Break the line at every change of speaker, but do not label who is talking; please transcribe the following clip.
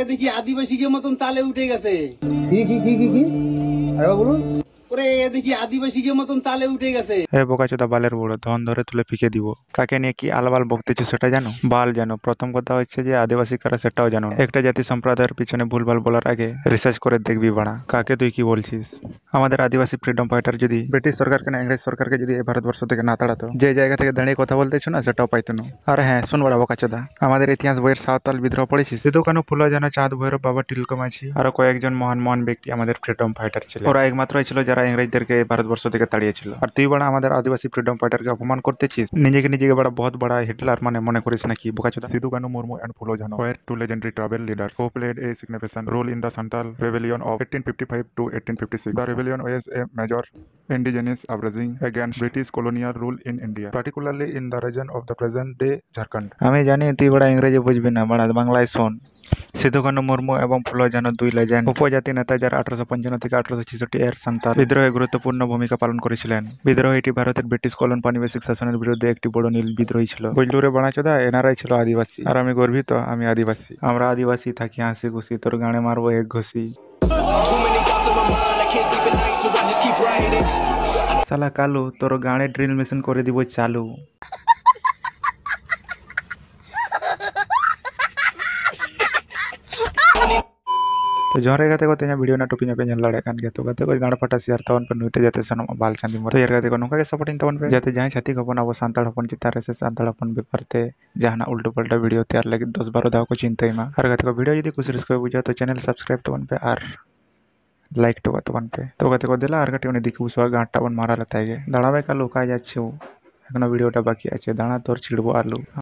দেখি আদিবাসী কে মতন চালে উঠে গেছে।
কি আরে বলুন।
ওরে দেখি আদিবাসী কে মতন চালে উঠে গেছে।
বোকাচোদা বালের বড় ধন ধরে তুলে ফিকে দিব। কাকে নিয়ে কি আলবাল বকতেছো সেটা জানো? বাল জানো। প্রথম কথা হচ্ছে যে আদিবাসী কারা সেটাও জানো না। একটা জাতি সম্প্রদায়ের পিছনে ভুলভাল বলার আগে রিসার্চ করে দেখবি বাড়া। কাকে তুই কি বলছিস? আমাদের আদিবাসী ফ্রিডম ফাইটার যদি ব্রিটিশ সরকারকে না ইংরেজ সরকারকে যদি এই ভারতবর্ষ থেকে না তাড়াতো, যে জায়গা থেকে দাঁড়িয়ে কথা বলতেছো না সেটাও পাইতো না। আর হ্যাঁ শোন বড়া বোকাচোদা, আমাদের ইতিহাস বইয়ের সাঁওতাল বিদ্রোহ পড়েছিস? সিধু কানু ফুলো যেন চাঁদ ভৈরব বাবা টিলকো মাঝি আরো কয়েকজন মহান মহান ব্যক্তি আমাদের ফ্রিডম ফাইটার ছিল। ওরা একমাত্রই ছিল যারা ইংরেজদেরকে ভারতবর্ষ থেকে তাড়িয়েছিল। আর তুই বড়া আমাদের আদিবাসী ফ্রিডম ফাইটারকে অপমান করতেছিস। নিজেকে বড়া বহুত বড় হিটলার মনে করিস নাকি বোকাচোদা?
Sidhu Kanu Murmu and Phulo Jhano were two legendary tribal leaders who played a significant role in the Santhal Rebellion of 1855 to 1856. The rebellion was a major indigenous uprising against British colonial rule in India, particularly in the region of the present-day Jharkhand.
আমি জানি তুই বড়া ইংরেজি বুঝবি না, বড়া বাংলায় শোন। সিধু কানু মুর্মু এবং ফুলো জানো দুই লেজেন্ড উপজাতি নেতা যারা 1855 থেকে 1866 এর সান্তাল বিদ্রোহে গুরুত্বপূর্ণ ভূমিকা পালন করেছিলেন। বিদ্রোহীটি ভারতের ব্রিটিশ কলোন পানিবাসিক শাসনের বিরুদ্ধে একটি বড় নীল বিদ্রোহী ছিল। বুঝলু রে বানাচোদা, এনারাই ছিল আদিবাসী। আর আমি গর্বিত আমি আদিবাসী। আমরা আদিবাসী থাকি হাসি খুশি, তোর গানে মারবো এক ঘুষি। শালা কালু, তোর গানে ড্রিল মেশিন করে দিব চালু। तो जोहरे गाते को तेज वीडियो ना टोपी पे लड़े कान गया तो गाते को गाड़ फटा शेयर तवन पे नुटे जाते सन बाल चांदी मर तो यार गाते को नुका के सपोर्टिंग तवन पे जाते जहां छाती खपन अब सांताड़ अपन चितारे से सांताड़ अपन बेपरते जहां उल्टो पल्टा वीडियो तैयार लगे 10-12 दाव को चिंता मा हर गाते को वीडियो यदि कुछ रिस्क बुझा तो चैनल सब्सक्राइब तवन पे और लाइक तवन पे तो गाते को दिला और गाते उन्हें दिखु सो गांटा बन मारा लता है दाड़ा में का लोका जाच्छो एखनो वीडियोटा बाकी আছে দাঁড়া তোর ছিড়বো আলু।